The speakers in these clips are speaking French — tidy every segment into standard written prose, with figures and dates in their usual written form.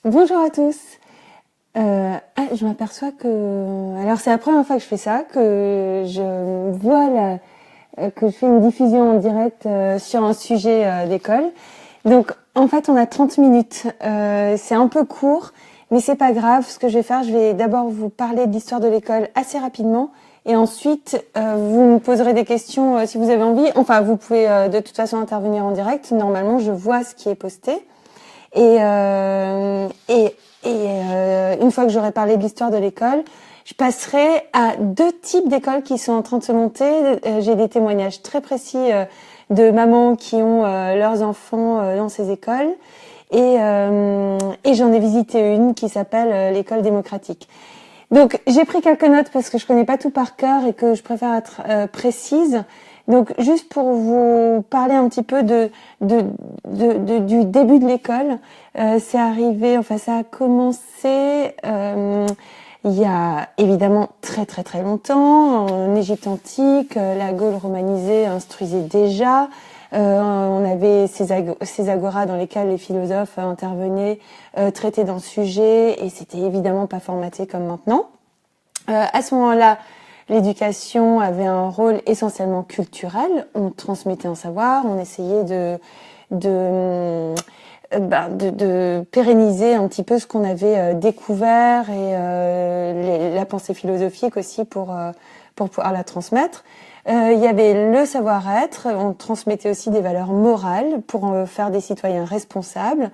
Bonjour à tous. Je m'aperçois que, alors c'est la première fois que je fais ça, que je vois que je fais une diffusion en direct sur un sujet d'école. Donc en fait on a 30 minutes. C'est un peu court, mais c'est pas grave. Ce que je vais faire, je vais d'abord vous parler de l'histoire de l'école assez rapidement, et ensuite vous me poserez des questions si vous avez envie. Enfin, vous pouvez de toute façon intervenir en direct. Normalement, je vois ce qui est posté. Et une fois que j'aurai parlé de l'histoire de l'école, je passerai à deux types d'écoles qui sont en train de se monter. J'ai des témoignages très précis de mamans qui ont leurs enfants dans ces écoles. Et j'en ai visité une qui s'appelle l'école démocratique. Donc j'ai pris quelques notes parce que je connais pas tout par cœur et que je préfère être précise. Donc juste pour vous parler un petit peu du début de l'école, c'est arrivé, enfin ça a commencé il y a évidemment très très très longtemps, en Égypte antique. La Gaule romanisée instruisait déjà. On avait ces agoras dans lesquelles les philosophes intervenaient, traitaient d'un sujet, et c'était évidemment pas formaté comme maintenant. À ce moment-là, l'éducation avait un rôle essentiellement culturel. On transmettait un savoir, on essayait de pérenniser un petit peu ce qu'on avait découvert, et la pensée philosophique aussi pour pouvoir la transmettre. Il y avait le savoir-être, on transmettait aussi des valeurs morales pour faire des citoyens responsables.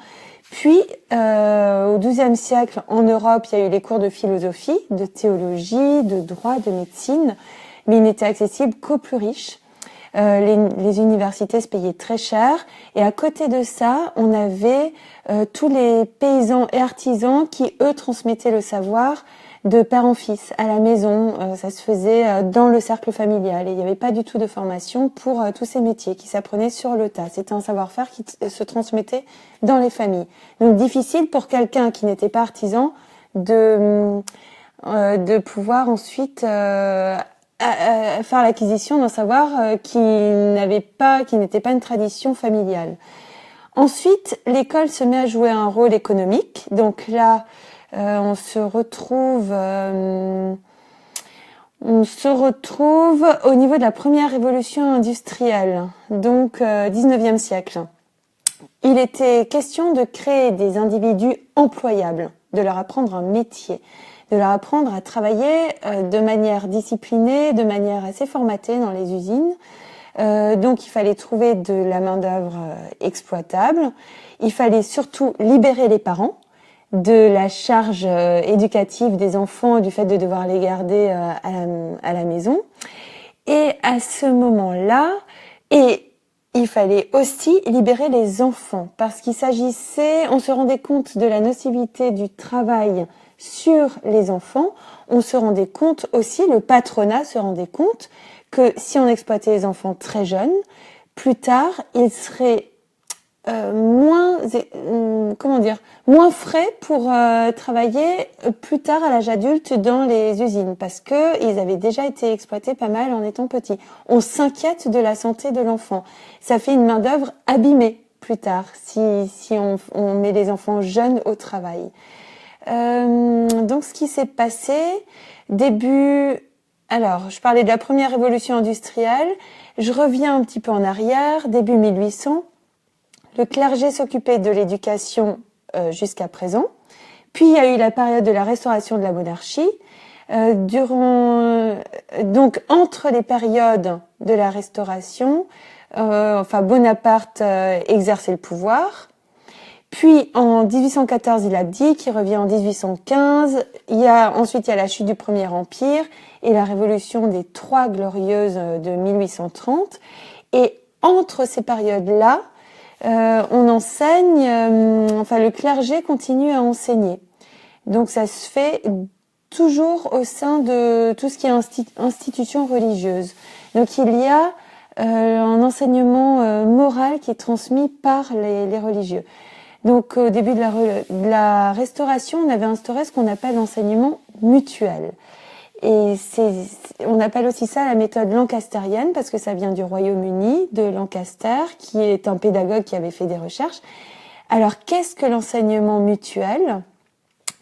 Puis, au XIIe siècle, en Europe, il y a eu les cours de philosophie, de théologie, de droit, de médecine, mais ils n'étaient accessibles qu'aux plus riches. Les universités se payaient très cher, et à côté de ça, on avait tous les paysans et artisans qui, eux, transmettaient le savoir de père en fils, à la maison. Ça se faisait dans le cercle familial, et il n'y avait pas du tout de formation pour tous ces métiers qui s'apprenaient sur le tas. C'était un savoir-faire qui se transmettait dans les familles. Donc difficile pour quelqu'un qui n'était pas artisan de pouvoir ensuite faire l'acquisition d'un savoir qui n'était pas une tradition familiale. Ensuite, l'école se met à jouer un rôle économique. Donc là, on se retrouve au niveau de la première révolution industrielle, donc 19e siècle. Il était question de créer des individus employables, de leur apprendre un métier, de leur apprendre à travailler de manière disciplinée, de manière assez formatée dans les usines. Donc il fallait trouver de la main-d'œuvre exploitable. Il fallait surtout libérer les parents de la charge éducative des enfants, du fait de devoir les garder à la maison. Et à ce moment-là, il fallait aussi libérer les enfants, parce qu'il s'agissait, on se rendait compte de la nocivité du travail sur les enfants. On se rendait compte aussi, le patronat se rendait compte que si on exploitait les enfants très jeunes, plus tard, ils seraient moins frais pour travailler plus tard à l'âge adulte dans les usines, parce que ils avaient déjà été exploités pas mal en étant petits. On s'inquiète de la santé de l'enfant. Ça fait une main-d'œuvre abîmée plus tard si on met les enfants jeunes au travail. Donc ce qui s'est passé, alors je parlais de la première révolution industrielle, je reviens un petit peu en arrière, début 1800. Le clergé s'occupait de l'éducation jusqu'à présent. Puis il y a eu la période de la restauration de la monarchie. Donc entre les périodes de la restauration, Bonaparte exerçait le pouvoir. Puis en 1814, il abdique, il revient en 1815. Ensuite il y a la chute du Premier Empire et la révolution des Trois Glorieuses de 1830. Et entre ces périodes-là, on enseigne, le clergé continue à enseigner. Donc ça se fait toujours au sein de tout ce qui est institution religieuse. Donc il y a un enseignement moral qui est transmis par les religieux. Donc au début de la Restauration, on avait instauré ce qu'on appelle l'enseignement mutuel. Et on appelle aussi ça la méthode lancastérienne, parce que ça vient du Royaume-Uni, de Lancaster, qui est un pédagogue qui avait fait des recherches. Alors, qu'est-ce que l'enseignement mutuel?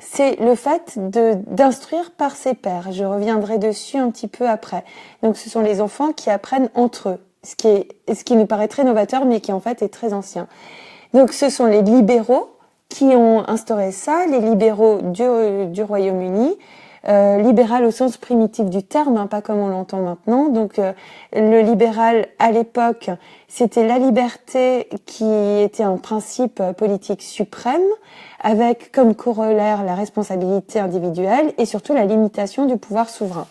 C'est le fait d'instruire par ses pairs. Je reviendrai dessus un petit peu après. Donc, ce sont les enfants qui apprennent entre eux, ce qui nous paraît très novateur, mais qui en fait est très ancien. Donc, ce sont les libéraux qui ont instauré ça, les libéraux du Royaume-Uni, libéral au sens primitif du terme, hein, pas comme on l'entend maintenant. Donc, le libéral, à l'époque, c'était la liberté qui était un principe politique suprême, avec comme corollaire la responsabilité individuelle et surtout la limitation du pouvoir souverain.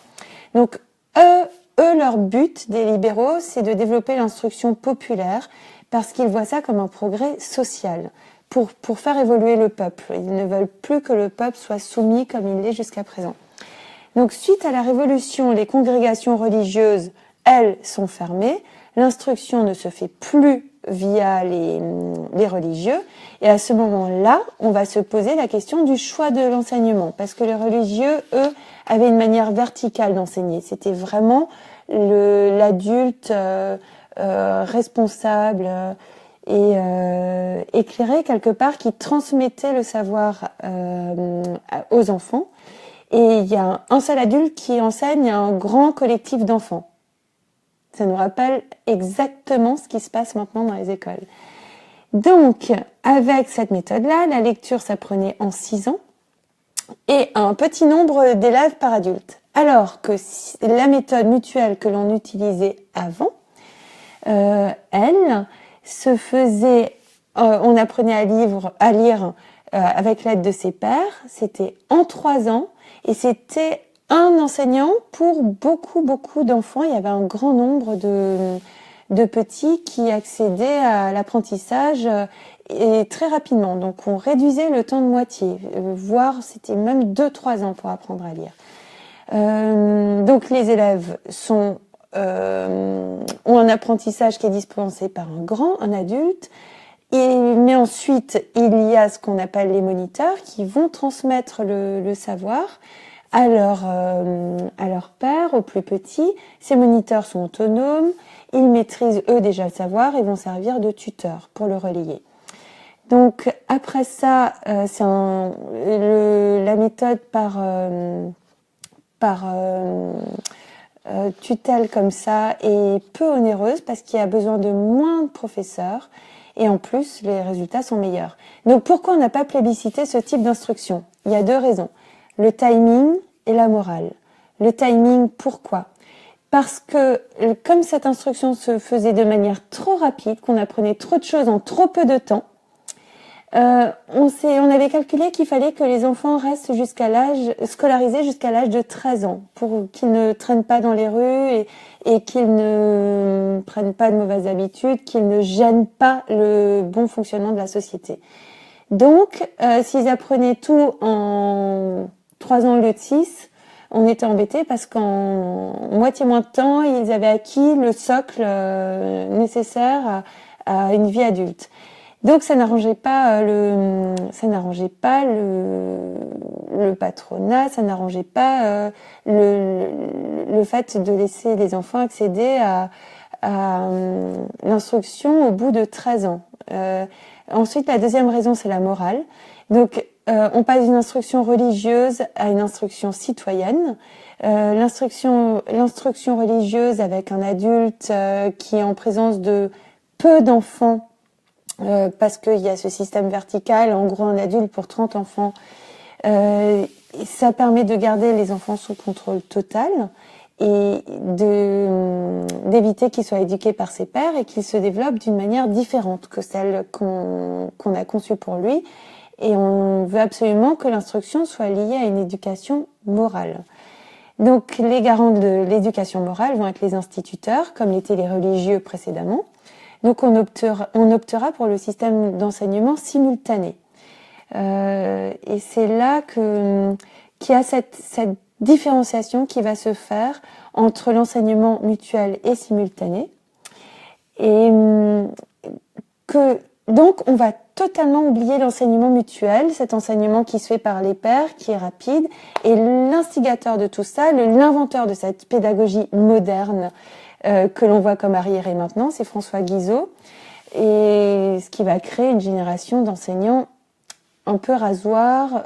Donc, leur but des libéraux, c'est de développer l'instruction populaire parce qu'ils voient ça comme un progrès social pour faire évoluer le peuple. Ils ne veulent plus que le peuple soit soumis comme il l'est jusqu'à présent. Donc, suite à la Révolution, les congrégations religieuses, elles, sont fermées. L'instruction ne se fait plus via les religieux. Et à ce moment-là, on va se poser la question du choix de l'enseignement. Parce que les religieux, eux, avaient une manière verticale d'enseigner. C'était vraiment l'adulte responsable et éclairé quelque part qui transmettait le savoir aux enfants. Et il y a un seul adulte qui enseigne à un grand collectif d'enfants. Ça nous rappelle exactement ce qui se passe maintenant dans les écoles. Donc, avec cette méthode-là, la lecture s'apprenait en 6 ans et un petit nombre d'élèves par adulte. Alors que la méthode mutuelle que l'on utilisait avant, elle se faisait, on apprenait à lire avec l'aide de ses pairs, c'était en 3 ans et c'était un enseignant pour beaucoup d'enfants. Il y avait un grand nombre de petits qui accédaient à l'apprentissage et très rapidement. Donc, on réduisait le temps de moitié, voire c'était même 2-3 ans pour apprendre à lire. Donc, les élèves ont un apprentissage qui est dispensé par un adulte. Mais ensuite, il y a ce qu'on appelle les moniteurs qui vont transmettre le savoir à leur père, aux plus petits. Ces moniteurs sont autonomes, ils maîtrisent eux déjà le savoir et vont servir de tuteurs pour le relayer. Donc après ça, c'est la méthode par tutelle comme ça est peu onéreuse parce qu'il y a besoin de moins de professeurs et en plus les résultats sont meilleurs. Donc pourquoi on n'a pas plébiscité ce type d'instruction? Il y a 2 raisons. Le timing et la morale. Le timing, pourquoi? Parce que comme cette instruction se faisait de manière trop rapide, qu'on apprenait trop de choses en trop peu de temps, on avait calculé qu'il fallait que les enfants restent scolarisés jusqu'à l'âge de 13 ans pour qu'ils ne traînent pas dans les rues et qu'ils ne prennent pas de mauvaises habitudes, qu'ils ne gênent pas le bon fonctionnement de la société. Donc, s'ils apprenaient tout en 3 ans au lieu de 6, on était embêtés parce qu'en moitié moins de temps, ils avaient acquis le socle nécessaire à une vie adulte. Donc ça n'arrangeait pas le patronat, ça n'arrangeait pas le fait de laisser les enfants accéder à l'instruction au bout de 13 ans. Ensuite, la deuxième raison, c'est la morale. Donc on passe d'une instruction religieuse à une instruction citoyenne. L'instruction religieuse avec un adulte qui est en présence de peu d'enfants, parce qu'il y a ce système vertical, en gros un adulte pour 30 enfants, ça permet de garder les enfants sous contrôle total et d'éviter qu'ils soient éduqués par ses pairs et qu'ils se développent d'une manière différente que celle qu'on a conçue pour lui. Et on veut absolument que l'instruction soit liée à une éducation morale. Donc les garants de l'éducation morale vont être les instituteurs, comme l'étaient les religieux précédemment. Donc on optera pour le système d'enseignement simultané. Et c'est là qu'il y a cette différenciation qui va se faire entre l'enseignement mutuel et simultané. Et donc on va totalement oublier l'enseignement mutuel, cet enseignement qui se fait par les pairs, qui est rapide. Et l'instigateur de tout ça, l'inventeur de cette pédagogie moderne, que l'on voit comme arriérée maintenant, c'est François Guizot. et ce qui va créer une génération d'enseignants un peu rasoirs,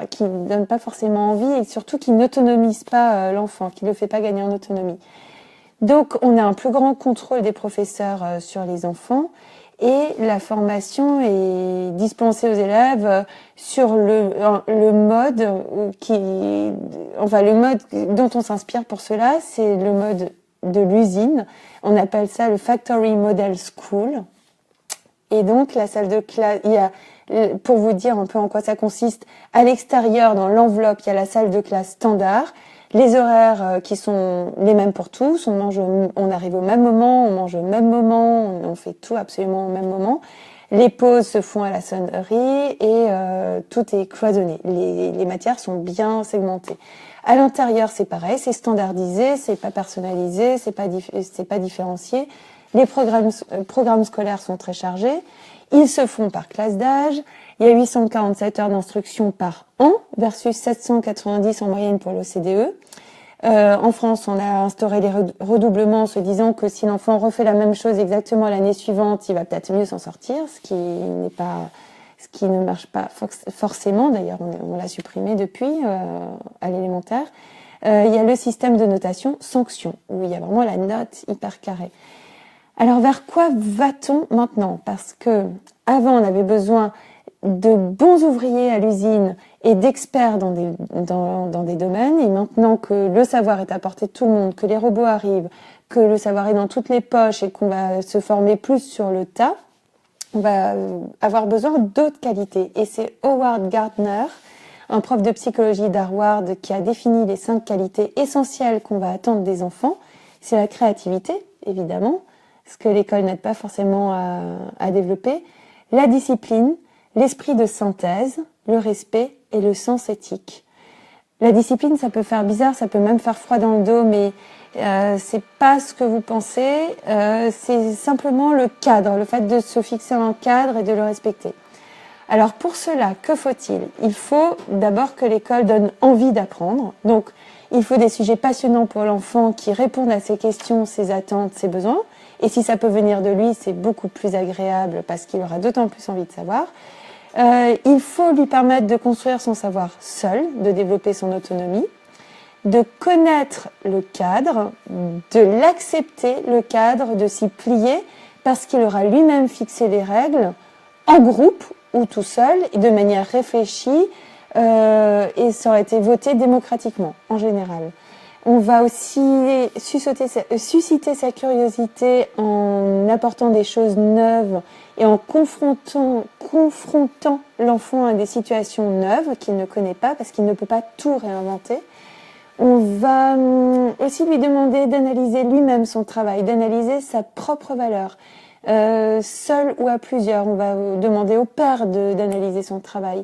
qui ne donnent pas forcément envie et surtout qui n'autonomisent pas l'enfant, qui ne le fait pas gagner en autonomie. Donc, on a un plus grand contrôle des professeurs sur les enfants et la formation est dispensée aux élèves sur le mode le mode dont on s'inspire pour cela, c'est le mode de l'usine. On appelle ça le Factory Model School. Et donc, la salle de classe, pour vous dire un peu en quoi ça consiste, à l'extérieur, dans l'enveloppe, il y a la salle de classe standard. Les horaires qui sont les mêmes pour tous, on arrive au même moment, on mange au même moment, on fait tout absolument au même moment. Les pauses se font à la sonnerie et tout est cloisonné. Les matières sont bien segmentées. À l'intérieur, c'est pareil, c'est standardisé, c'est pas personnalisé, c'est pas différencié. Les programmes scolaires sont très chargés. Ils se font par classe d'âge. Il y a 847 heures d'instruction par an versus 790 en moyenne pour l'OCDE. En France, on a instauré les redoublements en se disant que si l'enfant refait la même chose exactement l'année suivante, il va peut-être mieux s'en sortir, ce qui ne marche pas forcément. D'ailleurs, on l'a supprimé depuis à l'élémentaire. Il y a le système de notation sanction où il y a vraiment la note hyper carrée. Alors, vers quoi va-t-on maintenant? Parce que avant, on avait besoin de bons ouvriers à l'usine et d'experts dans des domaines. Et maintenant que le savoir est à portée de tout le monde, que les robots arrivent, que le savoir est dans toutes les poches et qu'on va se former plus sur le tas, on va avoir besoin d'autres qualités. Et c'est Howard Gardner, un prof de psychologie d'Harvard, qui a défini les 5 qualités essentielles qu'on va attendre des enfants. C'est la créativité, évidemment, ce que l'école n'aide pas forcément à développer, la discipline, l'esprit de synthèse, le respect et le sens éthique. La discipline, ça peut faire bizarre, ça peut même faire froid dans le dos, mais c'est pas ce que vous pensez. C'est simplement le cadre, le fait de se fixer un cadre et de le respecter. Alors pour cela, que faut-il? Il faut d'abord que l'école donne envie d'apprendre. Donc il faut des sujets passionnants pour l'enfant qui répondent à ses questions, ses attentes, ses besoins. Et si ça peut venir de lui, c'est beaucoup plus agréable parce qu'il aura d'autant plus envie de savoir. Il faut lui permettre de construire son savoir seul, de développer son autonomie, de connaître le cadre, de l'accepter, le cadre, de s'y plier, parce qu'il aura lui-même fixé les règles en groupe ou tout seul, et de manière réfléchie, et ça aurait été voté démocratiquement, en général. On va aussi susciter sa curiosité en apportant des choses neuves et en confrontant l'enfant à des situations neuves qu'il ne connaît pas parce qu'il ne peut pas tout réinventer. On va aussi lui demander d'analyser lui-même son travail, d'analyser sa propre valeur. Seul ou à plusieurs, on va demander au père d'analyser son travail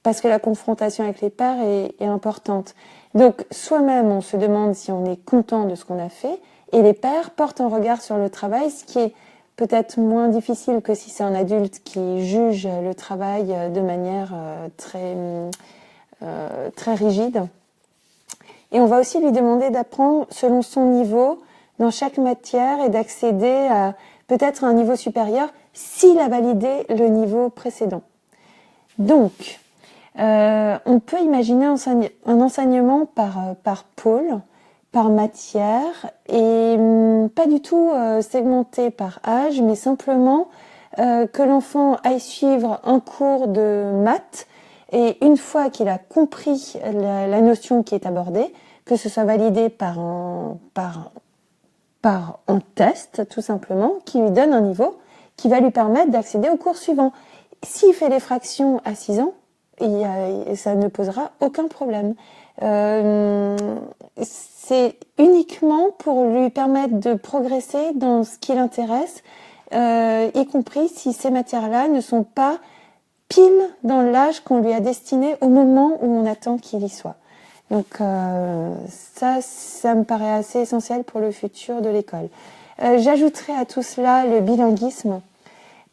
parce que la confrontation avec les pairs est importante. Donc, soi-même, on se demande si on est content de ce qu'on a fait, et les pairs portent un regard sur le travail, ce qui est peut-être moins difficile que si c'est un adulte qui juge le travail de manière très rigide. Et on va aussi lui demander d'apprendre selon son niveau dans chaque matière et d'accéder à peut-être un niveau supérieur s'il a validé le niveau précédent. Donc, on peut imaginer un enseignement par pôle, par matière, et pas du tout segmenté par âge, mais simplement que l'enfant aille suivre un cours de maths, et une fois qu'il a compris la notion qui est abordée, que ce soit validé par un test, tout simplement, qui lui donne un niveau qui va lui permettre d'accéder au cours suivant. S'il fait les fractions à 6 ans, ça ne posera aucun problème. C'est uniquement pour lui permettre de progresser dans ce qui l'intéresse, y compris si ces matières-là ne sont pas pile dans l'âge qu'on lui a destiné au moment où on attend qu'il y soit. Donc ça me paraît assez essentiel pour le futur de l'école. J'ajouterai à tout cela le bilinguisme,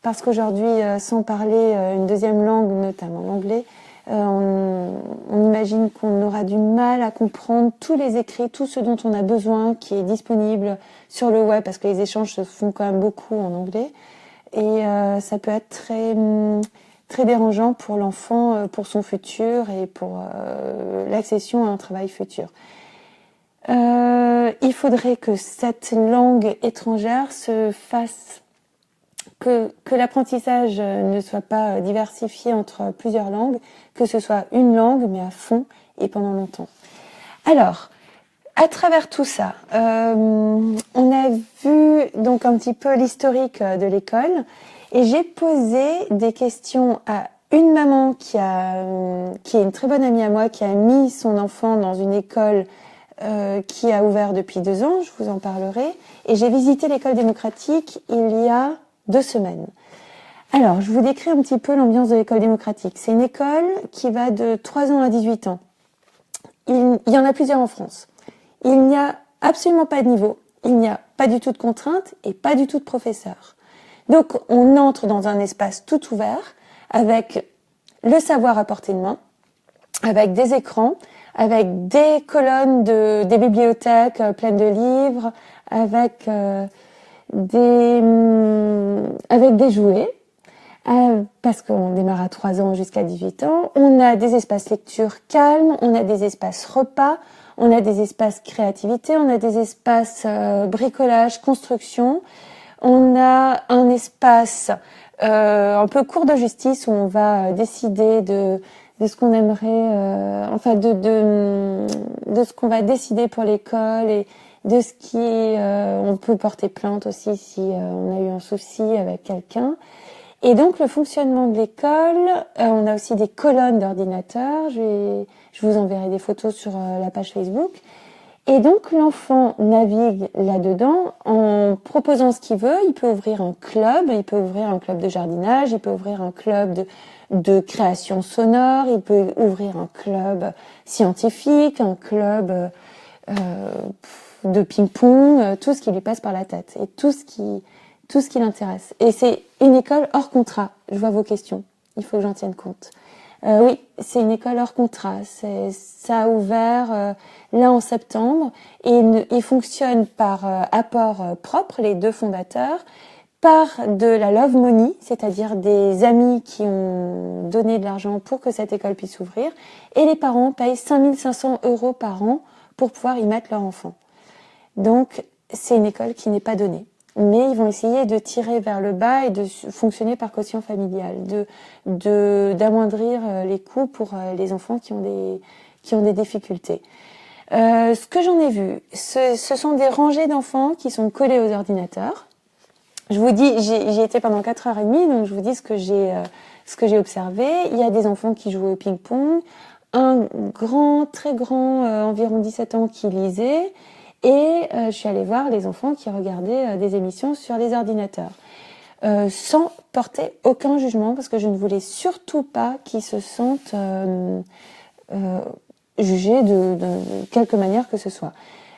parce qu'aujourd'hui, sans parler une deuxième langue, notamment l'anglais, on imagine qu'on aura du mal à comprendre tous les écrits, tout ce dont on a besoin, qui est disponible sur le web, parce que les échanges se font quand même beaucoup en anglais. et ça peut être très dérangeant pour l'enfant, pour son futur et pour l'accession à un travail futur. Il faudrait que cette langue étrangère se fasse, que l'apprentissage ne soit pas diversifié entre plusieurs langues, que ce soit une langue mais à fond et pendant longtemps. Alors, à travers tout ça, on a vu donc un petit peu l'historique de l'école et j'ai posé des questions à une maman qui est une très bonne amie à moi, qui a mis son enfant dans une école qui a ouvert depuis 2 ans, je vous en parlerai, et j'ai visité l'école démocratique il y a 2 semaines. Alors, je vous décris un petit peu l'ambiance de l'école démocratique. C'est une école qui va de 3 ans à 18 ans. Il y en a plusieurs en France. Il n'y a absolument pas de niveau, il n'y a pas du tout de contraintes et pas du tout de professeurs. Donc, on entre dans un espace tout ouvert avec le savoir à portée de main, avec des écrans, avec des colonnes des bibliothèques pleines de livres, avec des jouets, parce qu'on démarre à 3 ans jusqu'à 18 ans. On a des espaces lecture calmes, on a des espaces repas, on a des espaces créativité, on a des espaces bricolage, construction. On a un espace un peu cour de justice où on va décider de ce qu'on aimerait, de ce qu'on va décider pour l'école et de ce qui, on peut porter plainte aussi si on a eu un souci avec quelqu'un. Et donc le fonctionnement de l'école, on a aussi des colonnes d'ordinateurs. Je vous enverrai des photos sur la page Facebook. Et donc l'enfant navigue là-dedans en proposant ce qu'il veut. Il peut ouvrir un club de jardinage, il peut ouvrir un club de création sonore, il peut ouvrir un club scientifique, un club de ping-pong, tout ce qui lui passe par la tête et tout ce qui l'intéresse. Et c'est une école hors contrat. Je vois vos questions. Il faut que j'en tienne compte. Oui, c'est une école hors contrat. Ça a ouvert là en septembre et il fonctionne par apport propre, les 2 fondateurs, par de la love money, c'est-à-dire des amis qui ont donné de l'argent pour que cette école puisse ouvrir, et les parents payent 5 500 € par an pour pouvoir y mettre leur enfant. Donc, c'est une école qui n'est pas donnée. Mais ils vont essayer de tirer vers le bas et de fonctionner par quotient familial, d'amoindrir les coûts pour les enfants qui ont des difficultés. Ce que j'en ai vu, ce sont des rangées d'enfants qui sont collés aux ordinateurs. Je vous dis, j'y étais pendant 4h30, donc je vous dis ce que j'ai observé. Il y a des enfants qui jouent au ping-pong, un très grand, environ 17 ans, qui lisait. Et je suis allée voir les enfants qui regardaient des émissions sur les ordinateurs, sans porter aucun jugement, parce que je ne voulais surtout pas qu'ils se sentent jugés de quelque manière que ce soit.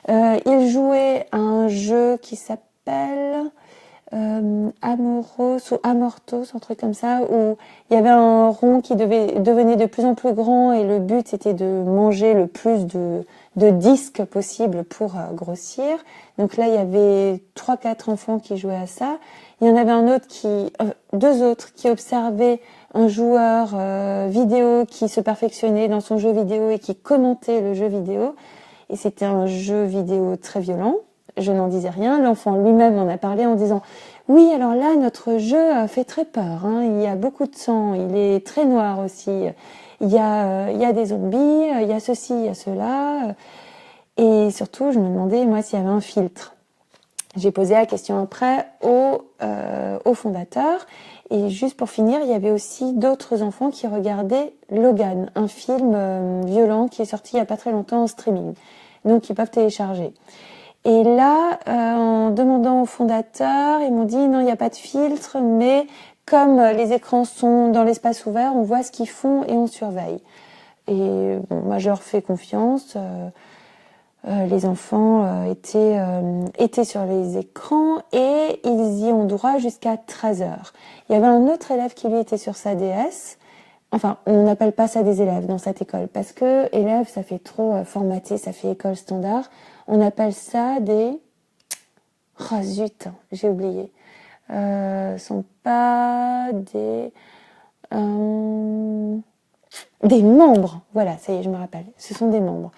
Ils jouaient à un jeu qui s'appelle Amoros ou Amortos, un truc comme ça, où il y avait un rond qui devenait de plus en plus grand et le but c'était de manger le plus de disques possible pour grossir. Donc là il y avait 3-4 enfants qui jouaient à ça. Il y en avait deux autres qui observaient un joueur vidéo qui se perfectionnait dans son jeu vidéo et qui commentait le jeu vidéo. Et c'était un jeu vidéo très violent. Je n'en disais rien. L'enfant lui-même en a parlé en disant « Oui, alors là, notre jeu fait très peur. Hein. Il y a beaucoup de sang. Il est très noir aussi. Il y a des zombies. Il y a ceci, il y a cela. » Et surtout, je me demandais, moi, s'il y avait un filtre. J'ai posé la question après au fondateur. Et juste pour finir, il y avait aussi d'autres enfants qui regardaient Logan, un film violent qui est sorti il n'y a pas très longtemps en streaming. Donc, ils peuvent télécharger. Et là, en demandant au fondateur, ils m'ont dit non, il n'y a pas de filtre, mais comme les écrans sont dans l'espace ouvert, on voit ce qu'ils font et on surveille. Et bon, moi, je leur fais confiance. Les enfants étaient sur les écrans et ils y ont droit jusqu'à 13h. Il y avait un autre élève qui lui était sur sa DS. Enfin, on n'appelle pas ça des élèves dans cette école parce que élève, ça fait trop formaté, ça fait école standard. On appelle ça des... Oh zut, j'ai oublié. sont pas des membres. Voilà, ça y est, je me rappelle. Ce sont des membres.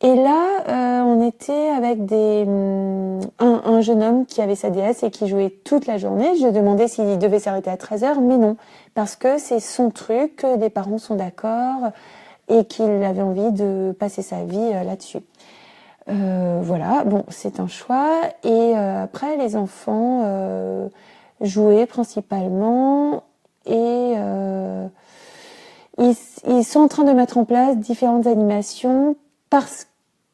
Et là, on était avec un jeune homme qui avait sa déesse et qui jouait toute la journée. Je demandais s'il devait s'arrêter à 13h, mais non, parce que c'est son truc, que les parents sont d'accord et qu'il avait envie de passer sa vie là-dessus. Voilà, bon, c'est un choix. Et après, les enfants jouaient principalement et ils sont en train de mettre en place différentes animations parce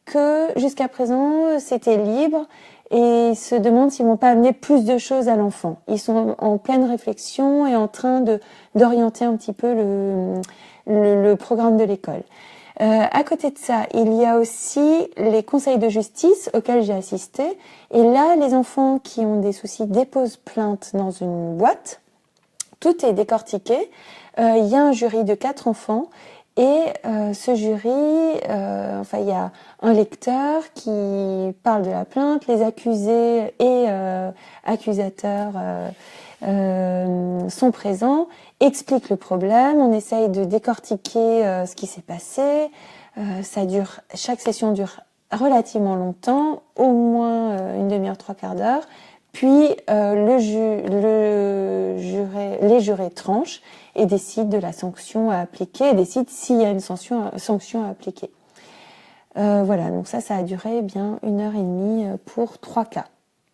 que jusqu'à présent, c'était libre et ils se demandent s'ils vont pas amener plus de choses à l'enfant. Ils sont en pleine réflexion et en train d'orienter un petit peu le programme de l'école. À côté de ça, il y a aussi les conseils de justice auxquels j'ai assisté. Et là, les enfants qui ont des soucis déposent plainte dans une boîte. Tout est décortiqué. Il y a un jury de 4 enfants. Et ce jury, il y a un lecteur qui parle de la plainte, les accusés et accusateurs sont présents, expliquent le problème, on essaye de décortiquer ce qui s'est passé. Chaque session dure relativement longtemps, au moins une demi-heure, 3/4 d'heure. Puis les jurés tranchent et décident de la sanction à appliquer, et décident s'il y a une sanction à appliquer. Voilà, donc ça a duré bien 1h30 pour 3 cas.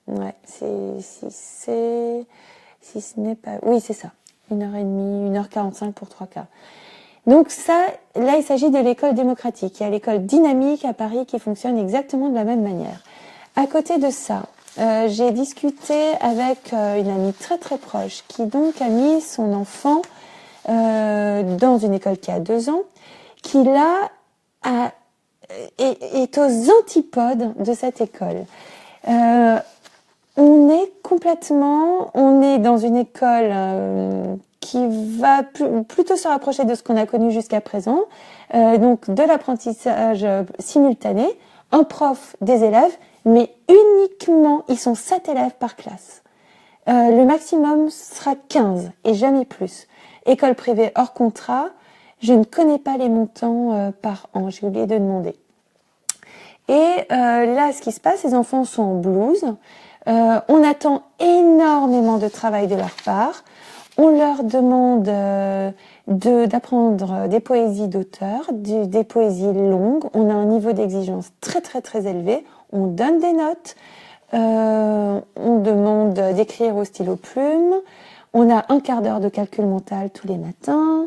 Ouais, si ce n'est pas... Oui, c'est ça. 1h30, 1h45 pour 3 cas. Donc ça, là, il s'agit de l'école démocratique. Il y a l'école dynamique à Paris qui fonctionne exactement de la même manière. À côté de ça, j'ai discuté avec une amie très très proche qui donc a mis son enfant dans une école qui a 2 ans, qui là est aux antipodes de cette école. On est dans une école qui va plutôt se rapprocher de ce qu'on a connu jusqu'à présent, donc de l'apprentissage simultané, un prof, des élèves, mais uniquement, ils sont 7 élèves par classe. Le maximum sera 15 et jamais plus. École privée hors contrat, je ne connais pas les montants par an, j'ai oublié de demander. Et là, ce qui se passe, les enfants sont en blouse. On attend énormément de travail de leur part. On leur demande d'apprendre des poésies d'auteur, des poésies longues. On a un niveau d'exigence très très très élevé. On donne des notes. On demande d'écrire au stylo plume. On a 1/4 d'heure de calcul mental tous les matins.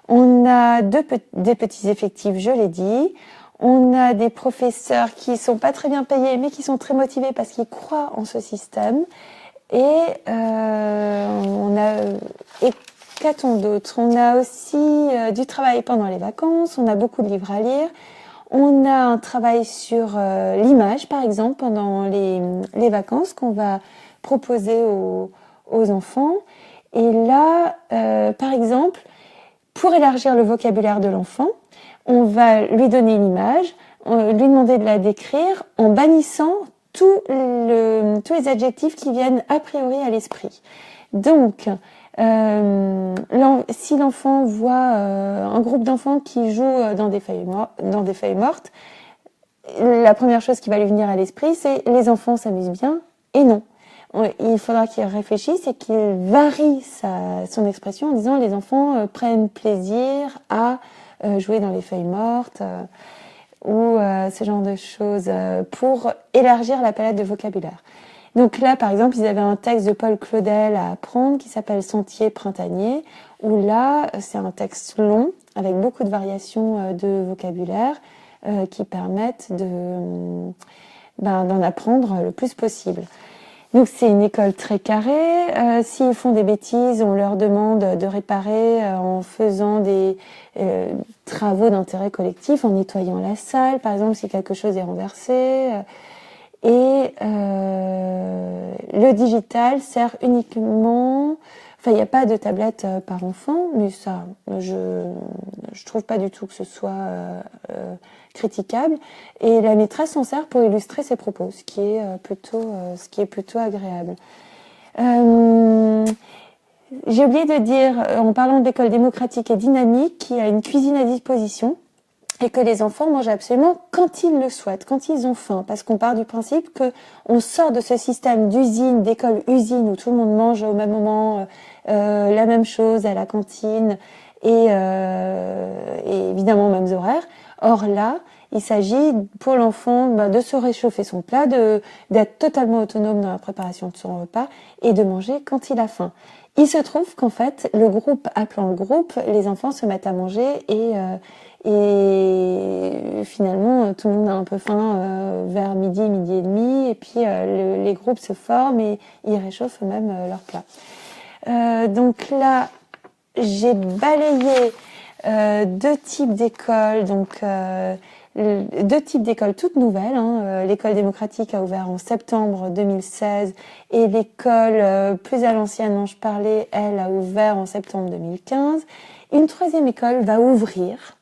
On a des petits effectifs, je l'ai dit. On a des professeurs qui sont pas très bien payés, mais qui sont très motivés parce qu'ils croient en ce système. Et qu'a-t-on d'autre ? On a aussi du travail pendant les vacances. On a beaucoup de livres à lire. On a un travail sur l'image, par exemple, pendant les vacances qu'on va proposer aux enfants. Et là, par exemple, pour élargir le vocabulaire de l'enfant, on va lui donner une image, lui demander de la décrire en bannissant tous les adjectifs qui viennent a priori à l'esprit. Donc, si l'enfant voit un groupe d'enfants qui jouent dans des feuilles mortes, la première chose qui va lui venir à l'esprit, c'est les enfants s'amusent bien, et non. Il faudra qu'il réfléchisse et qu'il varie son expression en disant les enfants prennent plaisir à jouer dans les feuilles mortes ou ce genre de choses pour élargir la palette de vocabulaire. Donc là, par exemple, ils avaient un texte de Paul Claudel à apprendre qui s'appelle Sentier printanier, où là, c'est un texte long avec beaucoup de variations de vocabulaire qui permettent d'en apprendre le plus possible. Donc c'est une école très carrée. S'ils font des bêtises, on leur demande de réparer en faisant des travaux d'intérêt collectif, en nettoyant la salle, par exemple si quelque chose est renversé. Et le digital sert uniquement... Enfin, il n'y a pas de tablette par enfant, mais ça, je je trouve pas du tout que ce soit critiquable. Et la maîtresse s'en sert pour illustrer ses propos, ce qui est plutôt agréable. J'ai oublié de dire, en parlant de l'école démocratique et dynamique, qu'il y a une cuisine à disposition et que les enfants mangent absolument quand ils le souhaitent, quand ils ont faim, parce qu'on part du principe que on sort de ce système d'usine, d'école-usine où tout le monde mange au même moment la même chose à la cantine et évidemment aux mêmes horaires. Or là, il s'agit pour l'enfant de se réchauffer son plat, d'être totalement autonome dans la préparation de son repas et de manger quand il a faim. Il se trouve qu'en fait, appelant le groupe, les enfants se mettent à manger et finalement, tout le monde a un peu faim vers midi et demi, et puis les groupes se forment et ils réchauffent eux-mêmes leur plat. Donc là, j'ai balayé deux types d'écoles, deux types d'écoles toutes nouvelles. L'école démocratique a ouvert en septembre 2016 et l'école plus à l'ancienne dont je parlais, elle, a ouvert en septembre 2015. Une troisième école va ouvrir.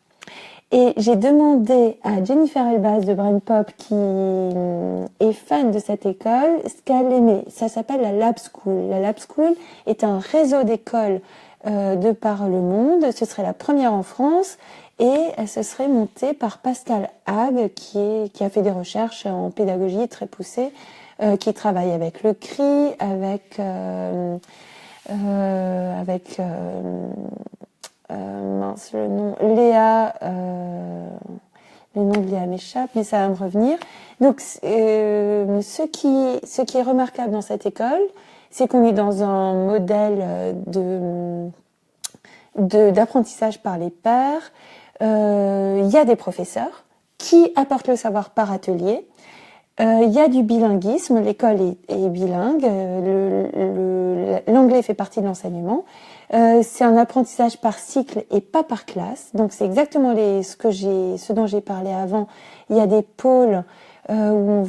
Et j'ai demandé à Jennifer Elbaz de BrainPop, qui est fan de cette école, ce qu'elle aimait. Ça s'appelle la Lab School. La Lab School est un réseau d'écoles de par le monde. Ce serait la première en France et elle se serait montée par Pascal Hague, qui a fait des recherches en pédagogie très poussées, qui travaille avec le CRI, avec le nom Léa, le nom de Léa m'échappe, mais ça va me revenir. Donc, ce qui est remarquable dans cette école, c'est qu'on est dans un modèle d'apprentissage par les pairs. Il y a des professeurs qui apportent le savoir par atelier. Il y a du bilinguisme, l'école est bilingue, l'anglais fait partie de l'enseignement. C'est un apprentissage par cycle et pas par classe. Donc c'est exactement ce dont j'ai parlé avant. Il y a des pôles où on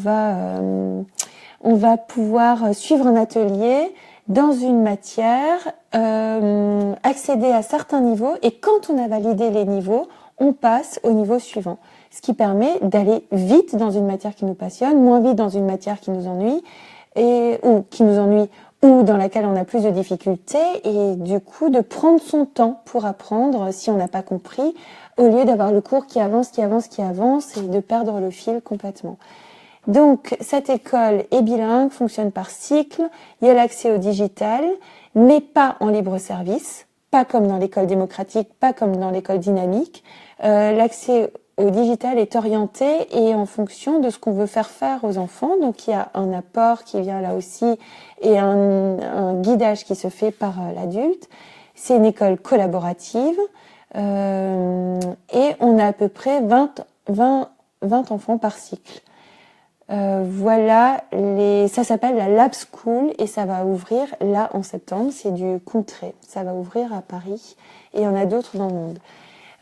va pouvoir suivre un atelier dans une matière, accéder à certains niveaux, et quand on a validé les niveaux, on passe au niveau suivant. Ce qui permet d'aller vite dans une matière qui nous passionne, moins vite dans une matière qui nous ennuie, ou dans laquelle on a plus de difficultés, et du coup de prendre son temps pour apprendre si on n'a pas compris, au lieu d'avoir le cours qui avance et de perdre le fil complètement. Donc cette école est bilingue, fonctionne par cycle, il y a l'accès au digital, mais pas en libre service, pas comme dans l'école démocratique, pas comme dans l'école dynamique. L'accès au digital est orienté et en fonction de ce qu'on veut faire aux enfants. Donc il y a un apport qui vient là aussi et un guidage qui se fait par l'adulte. C'est une école collaborative et on a à peu près 20 enfants par cycle. Ça s'appelle la Lab School et ça va ouvrir là en septembre. C'est du Contré. Ça va ouvrir à Paris et il y en a d'autres dans le monde.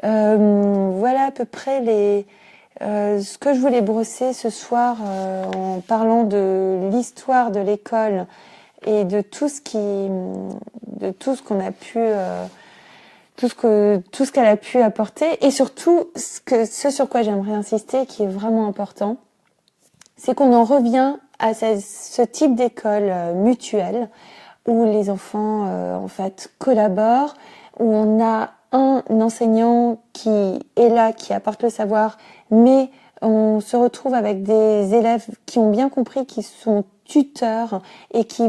Voilà à peu près ce que je voulais brosser ce soir en parlant de l'histoire de l'école et de tout ce qu'on a pu tout ce qu'elle a pu apporter, et surtout ce sur quoi j'aimerais insister, qui est vraiment important, c'est qu'on en revient à ce type d'école mutuelle où les enfants en fait collaborent, où on a un enseignant qui est là, qui apporte le savoir, mais on se retrouve avec des élèves qui ont bien compris, qui sont tuteurs et qui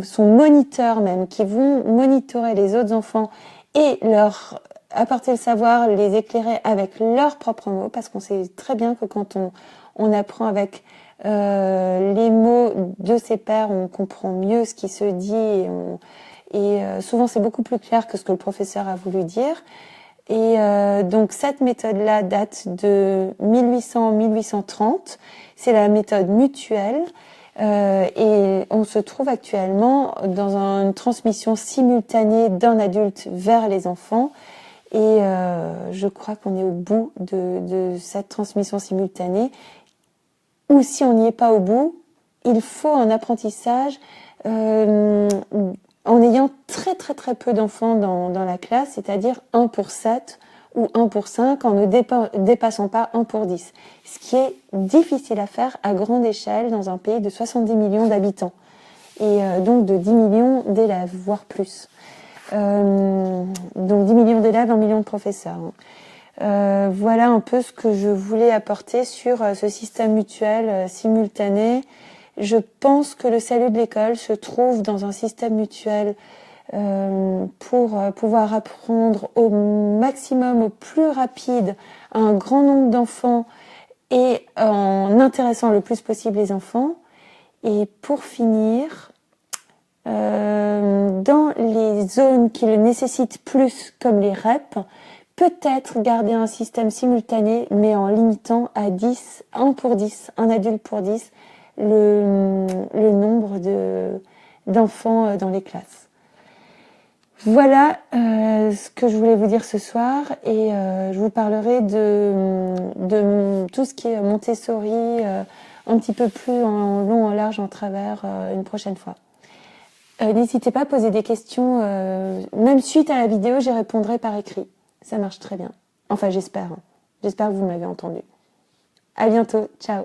sont moniteurs même, qui vont monitorer les autres enfants et leur apporter le savoir, les éclairer avec leurs propres mots, parce qu'on sait très bien que quand on apprend avec les mots de ses pairs, on comprend mieux ce qui se dit et souvent c'est beaucoup plus clair que ce que le professeur a voulu dire. Et donc cette méthode-là date de 1800-1830. C'est la méthode mutuelle et on se trouve actuellement dans une transmission simultanée d'un adulte vers les enfants. Et je crois qu'on est au bout de cette transmission simultanée. Ou si on n'y est pas au bout, il faut un apprentissage en ayant très très très peu d'enfants dans la classe, c'est-à-dire 1 pour 7 ou 1 pour 5, en ne dépassant pas 1 pour 10. Ce qui est difficile à faire à grande échelle dans un pays de 70 millions d'habitants. Et donc de 10 millions d'élèves, voire plus. Donc 10 millions d'élèves, 1 million de professeurs. Voilà un peu ce que je voulais apporter sur ce système mutuel simultané. Je pense que le salut de l'école se trouve dans un système mutuel pour pouvoir apprendre au maximum, au plus rapide, à un grand nombre d'enfants et en intéressant le plus possible les enfants. Et pour finir, dans les zones qui le nécessitent plus, comme les REP, peut-être garder un système simultané, mais en limitant à 10, 1 pour 10, un adulte pour 10, le nombre d'enfants dans les classes. Voilà ce que je voulais vous dire ce soir, et je vous parlerai de tout ce qui est Montessori un petit peu plus en long, en large, en travers une prochaine fois. N'hésitez pas à poser des questions, même suite à la vidéo, j'y répondrai par écrit. Ça marche très bien. Enfin, j'espère. J'espère que vous m'avez entendu. À bientôt. Ciao.